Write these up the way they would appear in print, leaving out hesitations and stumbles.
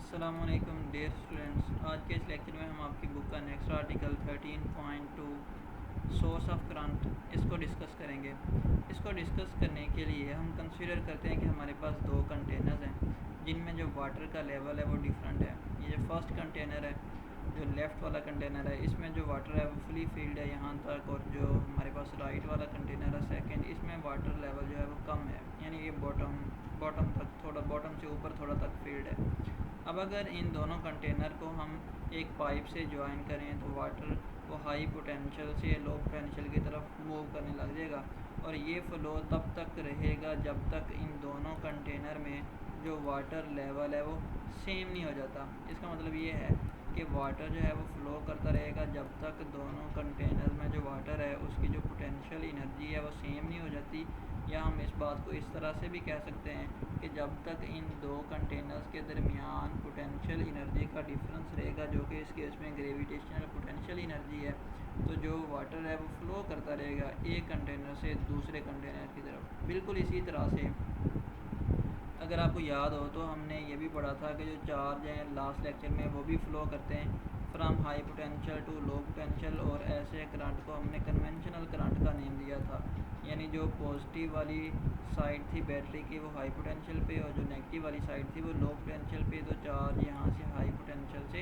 अस्सलामुअलैकुम dear students. आज के इस लेक्चर में हम आपकी बुक का next article 13.2 source of current इसको डिस्कस करेंगे। इसको डिस्कस करने के लिए हम कंसीडर करते हैं कि हमारे पास दो कंटेनर्स हैं जिनमें जो वाटर का लेवल है वो डिफरेंट है। ये जो फर्स्ट कंटेनर है, जो लेफ़्ट वाला कंटेनर है, इसमें जो वाटर है वो फुली फील्ड है यहाँ तक, और जो हमारे पास राइट वाला कंटेनर है सेकंड, इसमें वाटर लेवल जो है वो कम है, यानी ये बॉटम तक, थोड़ा बॉटम से ऊपर थोड़ा तक फील्ड है। अब अगर इन दोनों कंटेनर को हम एक पाइप से ज्वाइन करें तो वाटर वो हाई पोटेंशियल से लो पोटेंशियल की तरफ मूव करने लग जाएगा, और ये फ़्लो तब तक रहेगा जब तक इन दोनों कंटेनर में जो वाटर लेवल है वो सेम नहीं हो जाता। इसका मतलब ये है कि वाटर जो है वो फ़्लो करता रहेगा जब तक दोनों कंटेनर में जो वाटर है उसकी जो पोटेंशियल एनर्जी है वो सेम नहीं हो जाती। या हम इस बात को इस तरह से भी कह सकते हैं कि जब तक इन दो कंटेनर्स के दरमियान पोटेंशियल एनर्जी का डिफरेंस रहेगा, जो कि इस केस में ग्रेविटेशनल पोटेंशियल एनर्जी है, तो जो वाटर है वो फ़्लो करता रहेगा एक कंटेनर से दूसरे कंटेनर की तरफ। बिल्कुल इसी तरह से अगर आपको याद हो तो हमने ये भी पढ़ा था कि जो चार्ज हैं लास्ट लेक्चर में वो भी फ़्लो करते हैं from high potential to low potential, और ऐसे करंट को हमने कन्वेंशनल करंट का नेम दिया था। यानी जो पॉजिटिव वाली साइड थी बैटरी की वो हाई पोटेंशियल पे, और जो नेगेटिव वाली साइड थी वो लो पोटेंशियल पे। तो चार्ज यहाँ से हाई पोटेंशियल से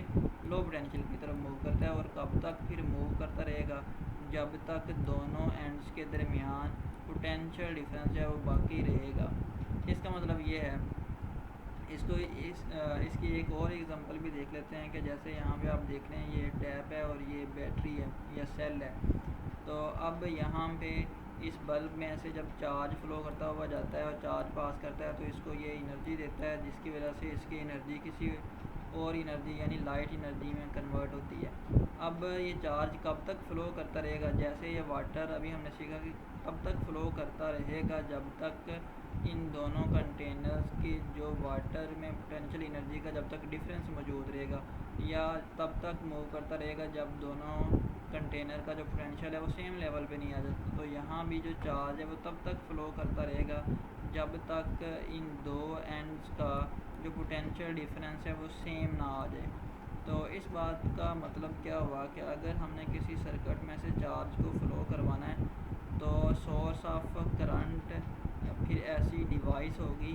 लो पोटेंशियल की तरफ मूव करता है, और कब तक फिर मूव करता रहेगा, जब तक दोनों एंड्स के दरमियान पोटेंशियल डिफरेंस है वो बाकी रहेगा। इसका मतलब ये है, इसकी एक और एग्जांपल भी देख लेते हैं कि जैसे यहाँ पे आप देख रहे हैं ये टैप है और ये बैटरी है या सेल है। तो अब यहाँ पे इस बल्ब में से जब चार्ज फ़्लो करता हुआ जाता है और चार्ज पास करता है तो इसको ये एनर्जी देता है, जिसकी वजह से इसकी एनर्जी किसी और एनर्जी यानी लाइट एनर्जी में कन्वर्ट होती है। अब ये चार्ज कब तक फ़्लो करता रहेगा, जैसे ये वाटर अभी हमने सीखा कि तब तक फ़्लो करता रहेगा जब तक इन दोनों कंटेनर्स की जो वाटर में पोटेंशियल एनर्जी का जब तक डिफरेंस मौजूद रहेगा, या तब तक मूव करता रहेगा जब दोनों कंटेनर का जो पोटेंशियल है वो सेम लेवल पे नहीं आ जाता। तो यहाँ भी जो चार्ज है वो तब तक फ़्लो करता रहेगा जब तक इन दो एंड्स का जो पोटेंशियल डिफरेंस है वो सेम ना आ जाए। तो इस बात का मतलब क्या हुआ कि अगर हमने किसी सर्किट में से चार्ज को फ़्लो करवाना है तो सोर्स ऑफ करंट फिर ऐसी डिवाइस होगी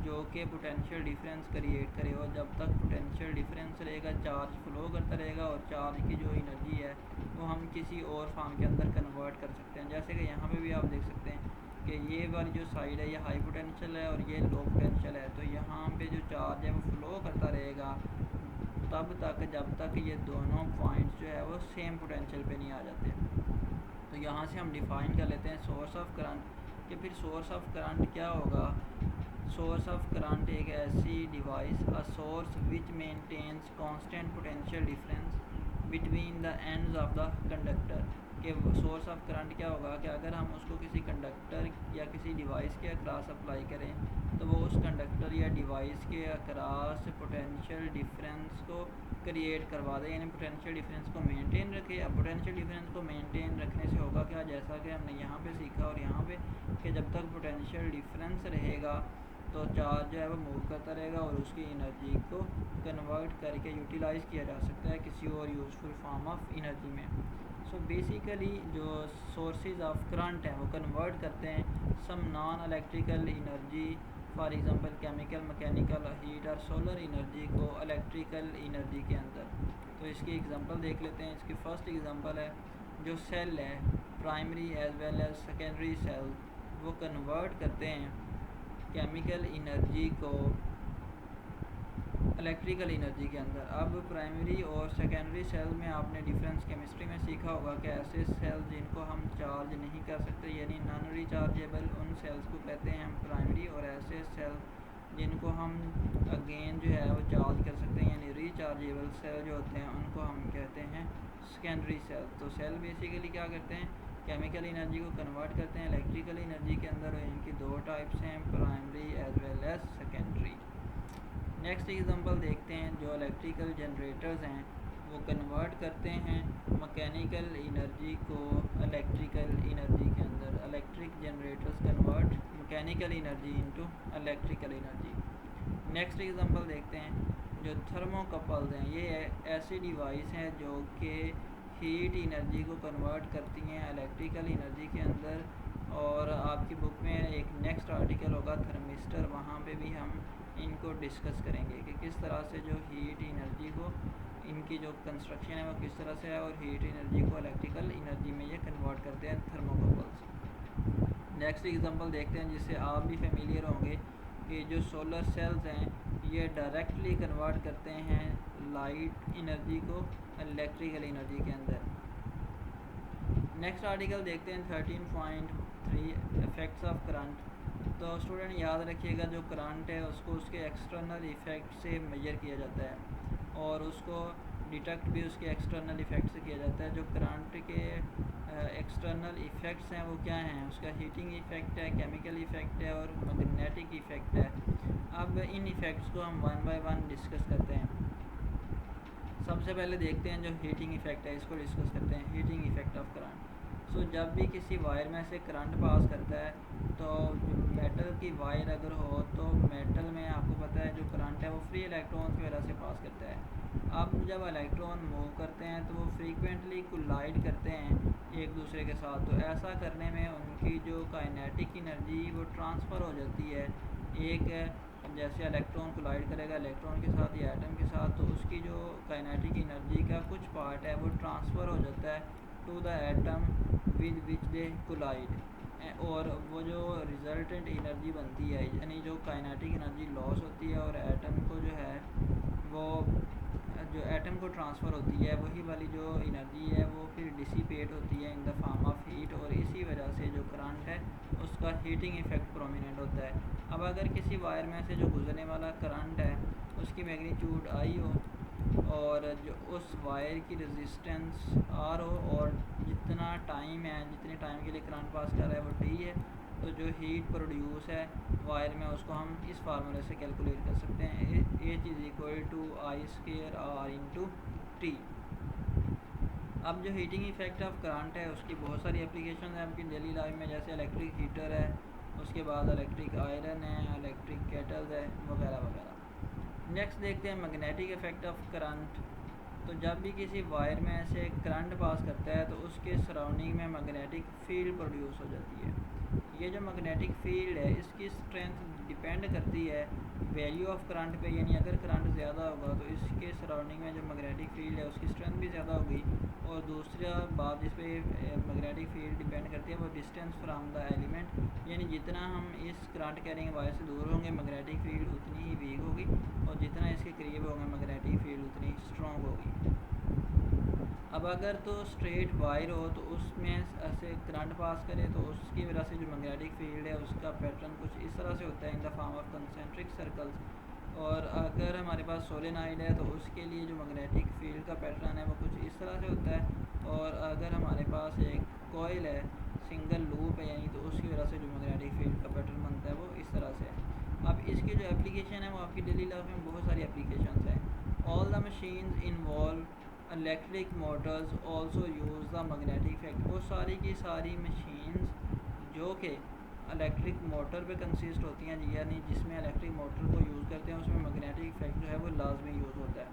जो कि पोटेंशियल डिफरेंस क्रिएट करे, और जब तक पोटेंशियल डिफरेंस रहेगा चार्ज फ़्लो करता रहेगा, और चार्ज की जो एनर्जी है वो हम किसी और फॉर्म के अंदर कन्वर्ट कर सकते हैं। जैसे कि यहाँ पे भी आप देख सकते हैं कि ये वाली जो साइड है ये हाई पोटेंशियल है और ये लो पोटेंशियल है। तो यहाँ पे जो चार्ज है वो फ़्लो करता रहेगा तब तक जब तक ये दोनों पॉइंट्स जो है वो सेम पोटेंशियल पे नहीं आ जाते। तो यहाँ से हम डिफ़ाइन कर लेते हैं सोर्स ऑफ करंट कि फिर सोर्स ऑफ करंट क्या होगा। सोर्स ऑफ करंट एक ऐसी device, a source which maintains constant potential difference between the ends of the conductor. कि सोर्स ऑफ करंट क्या होगा कि अगर हम उसको किसी कंडक्टर या किसी डिवाइस के अक्रॉस अप्लाई करें तो वो उस कंडक्टर या डिवाइस के अक्रॉस पोटेंशियल डिफरेंस को क्रिएट करवा दे, यानी पोटेंशियल डिफरेंस को मेंटेन रखे। अब पोटेंशियल डिफरेंस को मेंटेन रखने से होगा क्या, जैसा कि हमने यहाँ पे सीखा और यहाँ पे, कि जब तक पोटेंशियल डिफरेंस रहेगा तो चार्ज जो है वो मूव करता रहेगा और उसकी एनर्जी को कन्वर्ट करके यूटिलाइज़ किया जा सकता है किसी और यूज़फुल फॉर्म ऑफ एनर्जी में। सो बेसिकली जो सोर्सेज ऑफ करंट हैं वो कन्वर्ट करते हैं some non electrical energy, for example chemical, mechanical, heat और सोलर एनर्जी को इलेक्ट्रिकल एनर्जी के अंदर। तो इसकी एग्जांपल देख लेते हैं। इसकी फ़र्स्ट एग्जांपल है जो सेल है, primary as well as secondary cell, वो कन्वर्ट करते हैं केमिकल एनर्जी को इलेक्ट्रिकल एनर्जी के अंदर। अब प्राइमरी और सेकेंडरी सेल में आपने डिफरेंस केमिस्ट्री में सीखा होगा कि ऐसे सेल जिनको हम चार्ज नहीं कर सकते यानी नॉन रिचार्जेबल, उन सेल्स को कहते हैं हम प्राइमरी, और ऐसे सेल जिनको हम अगेन जो है वो चार्ज कर सकते हैं यानी रिचार्जेबल सेल जो होते हैं उनको हम कहते हैं सेकेंडरी सेल। तो सेल बेसिकली क्या करते हैं, केमिकल एनर्जी को कन्वर्ट करते हैं इलेक्ट्रिकल एनर्जी के अंदर, और इनकी दो टाइप्स हैं, primary as well as secondary. Next example देखते हैं। जो इलेक्ट्रिकल जनरेटर्स हैं वो कन्वर्ट करते हैं मैकेनिकल एनर्जी को इलेक्ट्रिकल एनर्जी के अंदर। Electric generators convert mechanical energy into electrical energy. Next example देखते हैं। जो थर्मोकपल्स हैं ये ऐसी डिवाइस हैं जो कि हीट एनर्जी को कन्वर्ट करती हैं इलेक्ट्रिकल एनर्जी के अंदर। और आपकी बुक में एक नेक्स्ट आर्टिकल होगा थर्मिस्टर, वहाँ पे भी हम इनको डिस्कस करेंगे कि किस तरह से जो हीट एनर्जी को, इनकी जो कंस्ट्रक्शन है वो किस तरह से है और हीट एनर्जी को इलेक्ट्रिकल एनर्जी में ये कन्वर्ट करते हैं थर्मोकपल्स। नेक्स्ट एग्जांपल देखते हैं जिससे आप भी फेमिलियर होंगे कि जो सोलर सेल्स हैं ये डायरेक्टली कन्वर्ट करते हैं लाइट एनर्जी को इलेक्ट्रिकल एनर्जी के अंदर। नेक्स्ट आर्टिकल देखते हैं 13.3 इफ़ेक्ट्स ऑफ करंट। तो स्टूडेंट याद रखिएगा जो करंट है उसको उसके एक्सटर्नल इफ़ेक्ट से मेजर किया जाता है और उसको डिटेक्ट भी उसके एक्सटर्नल इफ़ेक्ट से किया जाता है। जो करंट के एक्सटर्नल इफ़ेक्ट्स हैं वो क्या हैं, उसका हीटिंग इफ़ेक्ट है, केमिकल इफ़ेक्ट है और मैग्नेटिक इफ़ेक्ट है। अब इन इफ़ेक्ट्स को हम वन बाय वन डिस्कस करते हैं। सबसे पहले देखते हैं जो हीटिंग इफ़ेक्ट है, इसको डिस्कस करते हैं, हीटिंग इफ़ेक्ट ऑफ करंट। सो जब भी किसी वायर में से करंट पास करता है तो जो मेटल की वायर अगर हो तो मेटल में आपको पता है जो करंट है वो फ्री इलेक्ट्रॉन्स की वजह से पास करता है। अब जब इलेक्ट्रॉन मूव करते हैं तो वो फ्रीक्वेंटली कोलाइड करते हैं एक दूसरे के साथ, तो ऐसा करने में उनकी जो काइनेटिक एनर्जी वो ट्रांसफ़र हो जाती है। एक जैसे इलेक्ट्रॉन कोलाइड करेगा इलेक्ट्रॉन के साथ या एटम के साथ, तो उसकी जो काइनेटिक एनर्जी का कुछ पार्ट है वो ट्रांसफ़र हो जाता है to the atom with which they collide, और वो जो रिजल्टेंट एनर्जी बनती है यानी जो काइनेटिक एनर्जी लॉस होती है और एटम को जो है वो जो एटम को ट्रांसफ़र होती है वही वाली जो एनर्जी है वो फिर डिसिपेट होती है in the form of heat, और इसी वजह से जो करंट है उसका हीटिंग इफ़ेक्ट प्रोमिनेंट होता है। अब अगर किसी वायर में से जो गुजरने वाला करंट है उसकी मैग्नीट्यूड आई हो और जो उस वायर की रेजिस्टेंस आर हो और जितना टाइम है, जितने टाइम के लिए करंट पास कर रहा है वो टी है, तो जो हीट प्रोड्यूस है वायर में उसको हम इस फार्मूले से कैलकुलेट कर सकते हैं, H is equal to I square R into T. अब जो हीटिंग इफ़ेक्ट ऑफ करंट है उसकी बहुत सारी एप्लीकेशन है आपकी डेली लाइफ में, जैसे इलेक्ट्रिक हीटर है, उसके बाद इलेक्ट्रिक आयरन है, इलेक्ट्रिक केटल्स है वगैरह वगैरह। नेक्स्ट देखते हैं मैग्नेटिक इफ़ेक्ट ऑफ करंट। तो जब भी किसी वायर में से करंट पास करता है तो उसके सराउंडिंग में मैग्नेटिक फील्ड प्रोड्यूस हो जाती है। ये जो मैग्नेटिक फील्ड है इसकी स्ट्रेंथ डिपेंड करती है वैल्यू ऑफ करंट पे, यानी अगर करंट ज़्यादा होगा तो इसके सराउंडिंग में जो मैग्नेटिक फील्ड है उसकी स्ट्रेंथ भी ज़्यादा होगी। और दूसरा बात जिस पे मैग्नेटिक फील्ड डिपेंड करती है वो डिस्टेंस फ्राम द एलिमेंट, यानी जितना हम इस करंट कैरिंग वायर से दूर होंगे मैग्नेटिक फील्ड उतनी ही वीक होगी और जितना इसके करीब होंगे मैग्नेटिक फील्ड उतनी स्ट्रॉन्ग होगी। अब अगर तो स्ट्रेट वायर हो तो उसमें ऐसे करंट पास करे तो उसकी वजह से जो मैग्नेटिक फील्ड है उसका पैटर्न कुछ इस तरह से होता है in the form of concentric circles. और अगर हमारे पास सोलेनॉइड है तो उसके लिए जो मैग्नेटिक फील्ड का पैटर्न है वो कुछ इस तरह से होता है। और अगर हमारे पास एक कॉइल है सिंगल लूप है यानी, तो उसकी वजह से जो मैग्नेटिक फील्ड का पैटर्न बनता है वो इस तरह से है। अब इसकी जो एप्लीकेशन है वो आपकी डेली लाइफ में बहुत सारी एप्लीकेशंस हैं। All the machines involve electric Motors also use the magnetic effect. वो सारी की सारी मशीन्स जो कि इलेक्ट्रिक मोटर पे कंसिस्ट होती हैं, यानी जिसमें इलेक्ट्रिक मोटर को यूज़ करते हैं उसमें मैग्नेटिक इफेक्ट जो है वो लाजमी यूज़ होता है।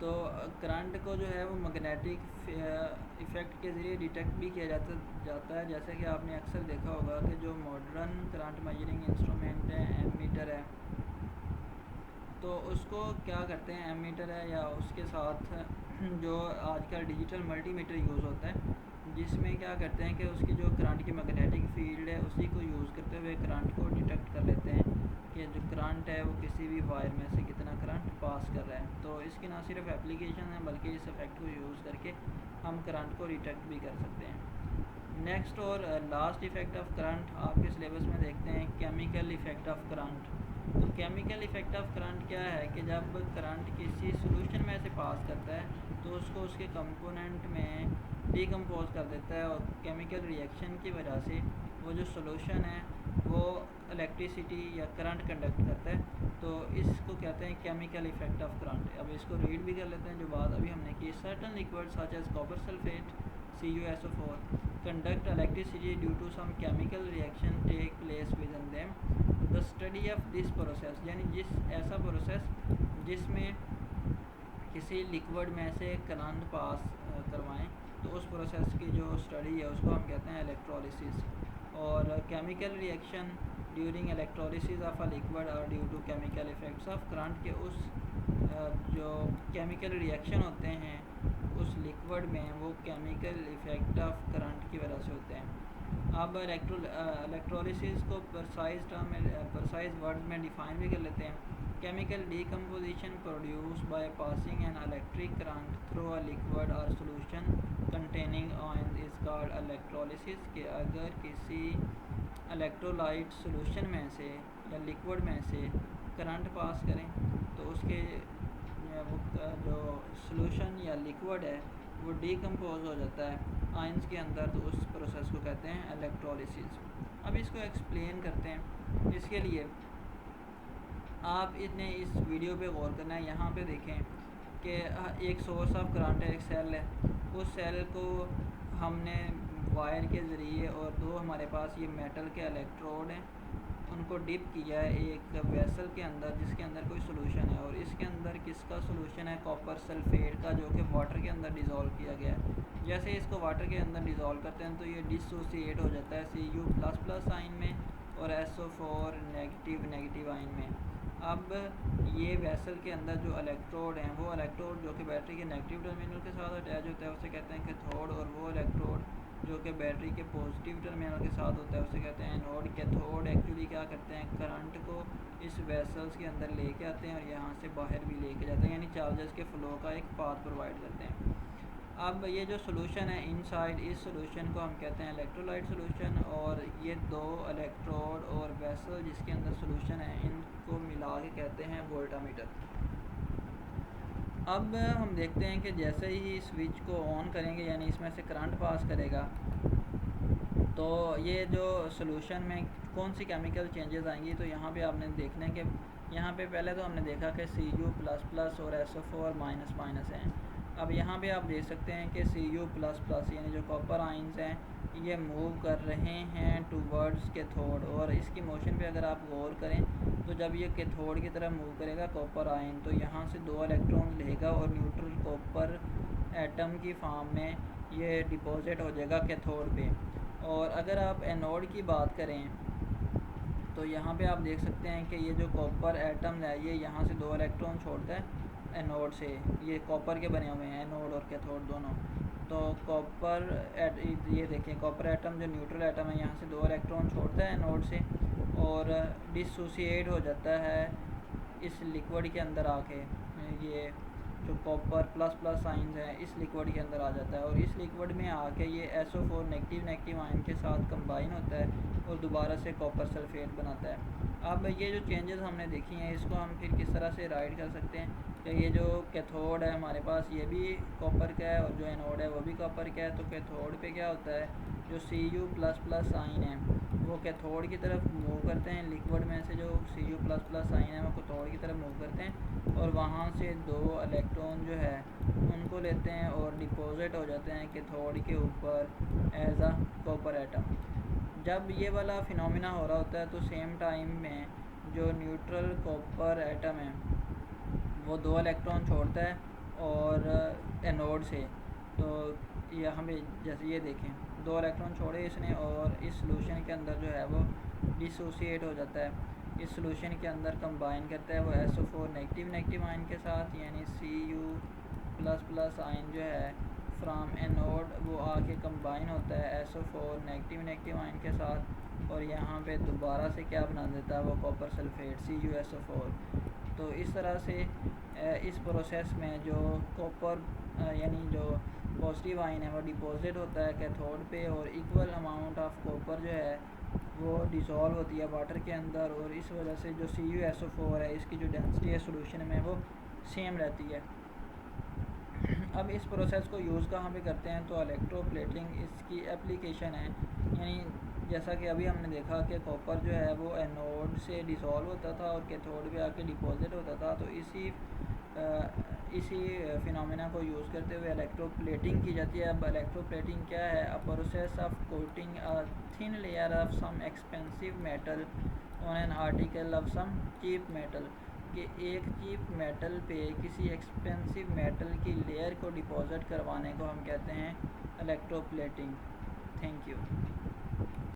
तो करंट को जो है वो मैग्नेटिक इफ़ेक्ट के ज़रिए डिटेक्ट भी किया जाता है। जैसे कि आपने अक्सर देखा होगा कि जो मॉडर्न करंट मेजरिंग इंस्ट्रूमेंट है एमीटर है, तो उसको क्या करते हैं, एमीटर है या उसके साथ जो आजकल डिजिटल मल्टीमीटर यूज़ होता है जिसमें क्या करते हैं कि उसकी जो करंट की मैग्नेटिक फील्ड है उसी को यूज़ करते हुए करंट को डिटेक्ट कर लेते हैं कि जो करंट है वो किसी भी वायर में से कितना करंट पास कर रहा है। तो इसकी ना सिर्फ एप्लीकेशन है बल्कि इस इफेक्ट को यूज़ करके हम करंट को डिटेक्ट भी कर सकते हैं। नेक्स्ट और लास्ट इफ़ेक्ट ऑफ करंट आपके सिलेबस में देखते हैं केमिकल इफ़ेक्ट ऑफ करंट। तो केमिकल इफ़ेक्ट ऑफ करंट क्या है कि जब करंट किसी सॉल्यूशन में से पास करता है तो उसको उसके कंपोनेंट में डिकम्पोज कर देता है और केमिकल रिएक्शन की वजह से वो जो सॉल्यूशन है वो इलेक्ट्रिसिटी या करंट कंडक्ट करता है। तो इसको कहते हैं केमिकल इफ़ेक्ट ऑफ करंट। अब इसको रीड भी कर लेते हैं जो बात अभी हमने की। Certain liquids such as copper sulphate CuSO4 conduct electricity due to some chemical reaction take place within them. The study of this process, यानी जिस ऐसा प्रोसेस जिसमें किसी लिक्विड में से करंट पास करवाएं, तो उस प्रोसेस की जो स्टडी है उसको हम कहते हैं इलेक्ट्रोलिसिस। और chemical reaction during electrolysis of a liquid और due to chemical effects of current, के उस जो केमिकल रिएक्शन होते हैं उस लिक्विड में, वो केमिकल इफ़ेक्ट ऑफ करंट की वजह से होते हैं। अब इलेक्ट्रोलिसिस को परसाइज वर्ड में डिफ़ाइन भी कर लेते हैं। Chemical decomposition produce by passing an electric current through a liquid और solution containing ion is called electrolysis. के अगर किसी इलेक्ट्रोलाइट सोल्यूशन में से या लिक्विड में से करंट पास करें तो उसके वो जो सोल्यूशन या लिक्विड है वो डीकम्पोज हो जाता है आयंस के अंदर, तो उस प्रोसेस को कहते हैं इलेक्ट्रोलिसिस। अब इसको एक्सप्लेन करते हैं। इसके लिए आप इतने इस वीडियो पे गौर करना है। यहाँ पे देखें कि एक सोर्स ऑफ करंट है, एक सेल है। उस सेल को हमने वायर के ज़रिए और दो हमारे पास ये मेटल के इलेक्ट्रोड हैं, उनको डिप किया है एक वेसल के अंदर जिसके अंदर कोई सोल्यूशन है। और इसके अंदर किसका सोल्यूशन है? कॉपर सल्फेट का, जो कि वाटर के अंदर डिज़ोल्व किया गया है। जैसे इसको वाटर के अंदर डिज़ोल्व करते हैं तो ये डिसोसिएट हो जाता है Cu++ आयन में और SO4 नेगेटिव आयन में। अब ये वेसल के अंदर जो इलेक्ट्रोड हैं, वो इलेक्ट्रोड जो कि बैटरी के नेगेटिव टर्मिनल के साथ अटैच होता है उसे कहते हैं कैथोड, और वो इलेक्ट्रोड जो कि बैटरी के पॉजिटिव टर्मिनल के साथ होता है उसे कहते हैं एनोड। कैथोड एक्चुअली क्या करते हैं? करंट को इस वेसल्स के अंदर लेके आते हैं और यहाँ से बाहर भी लेके जाते हैं, यानी चार्जेस के फ़्लो का एक पाथ प्रोवाइड करते हैं। अब ये जो सोल्यूशन है इनसाइड, इस सोल्यूशन को हम कहते हैं इलेक्ट्रोलाइट सोल्यूशन, और ये दो इलेक्ट्रोड और वेसल जिसके अंदर सोल्यूशन है इनको मिला के कहते हैं वोल्टामीटर। अब हम देखते हैं कि जैसे ही स्विच को ऑन करेंगे, यानी इसमें से करंट पास करेगा, तो ये जो सोल्यूशन में कौन सी केमिकल चेंजेस आएंगी। तो यहाँ पे आपने देखना है कि यहाँ पे पहले तो हमने देखा कि Cu++ और SO4- हैं। अब यहाँ पे आप देख सकते हैं कि Cu++ यानी जो कॉपर आयंस हैं ये मूव कर रहे हैं टूवर्ड्स कैथोड, और इसकी मोशन पे अगर आप गौर करें तो जब ये कैथोड की तरफ मूव करेगा कॉपर आयन, तो यहाँ से 2 इलेक्ट्रॉन लेगा और न्यूट्रल कॉपर एटम की फॉर्म में ये डिपॉजिट हो जाएगा कैथोड पे। और अगर आप एनोड की बात करें तो यहाँ पे आप देख सकते हैं कि ये जो कॉपर एटम है ये यहाँ से 2 इलेक्ट्रॉन छोड़ता है एनोड से। ये कॉपर के बने हुए हैं एनोड और कैथोड दोनों। तो ये देखें कॉपर एटम जो न्यूट्रल एटम है यहाँ से 2 इलेक्ट्रॉन छोड़ता है एनोड से और डिसोसिएट हो जाता है इस लिक्विड के अंदर आके। ये जो कॉपर++ आयन है इस लिक्विड के अंदर आ जाता है और इस लिक्विड में आके ये SO4 नेगेटिव आयन के साथ कंबाइन होता है और दोबारा से कॉपर सल्फेट बनाता है। अब ये जो चेंजेस हमने देखी हैं इसको हम फिर किस तरह से राइट कर सकते हैं कि ये जो कैथोड है हमारे पास ये भी कॉपर का है और जो एनोड है वो भी कॉपर का है। तो कैथोड पे क्या होता है, जो Cu++ आयन है वो कैथोड की तरफ मूव करते हैं, लिक्विड में से जो Cu++ आयन है वो कैथोड की तरफ मूव करते हैं और वहाँ से 2 इलेक्ट्रॉन जो है उनको लेते हैं और डिपॉजिट हो जाते हैं कैथोड के ऊपर एज अ कॉपर एटम। जब ये वाला फिनोमिना हो रहा होता है तो सेम टाइम में जो न्यूट्रल कॉपर एटम है वो 2 इलेक्ट्रॉन छोड़ता है और एनोड से। तो यहाँ पे जैसे ये देखें 2 इलेक्ट्रॉन छोड़े इसने और इस सोल्यूशन के अंदर जो है वो डिसोसिएट हो जाता है, इस सोल्यूशन के अंदर कंबाइन करता है वो SO4 नेगेटिव आयन के साथ, यानी Cu++ आयन जो है फ्राम एनोड वो आके कंबाइन होता है SO4 नेगेटिव आयन के साथ और यहाँ पे दोबारा से क्या बना देता है वो कॉपर सल्फेट CuSO4। तो इस तरह से इस प्रोसेस में जो कॉपर यानी जो पॉजिटिव आयन है वो डिपॉजिट होता है कैथोड पे और इक्वल अमाउंट ऑफ कॉपर जो है वो डिसॉल्व होती है वाटर के अंदर और इस वजह से जो CuSO4 है इसकी जो डेंसिटी है सोल्यूशन में वो सेम रहती है। अब इस प्रोसेस को यूज़ कहाँ पे करते हैं, तो इलेक्ट्रोप्लेटिंग इसकी एप्लीकेशन है। यानी जैसा कि अभी हमने देखा कि कॉपर जो है वो एनोड से डिसॉल्व होता था और कैथोड पे आके डिपॉजिट होता था, तो इसी फिनोमेना को यूज़ करते हुए इलेक्ट्रोप्लेटिंग की जाती है। अब इलेक्ट्रोप्लेटिंग क्या है? A process of coating a thin layer of some expensive metal on an article of some cheap metal, कि एक चीप मेटल पे किसी एक्सपेंसिव मेटल की लेयर को डिपॉजिट करवाने को हम कहते हैं इलेक्ट्रोप्लेटिंग। Thank you.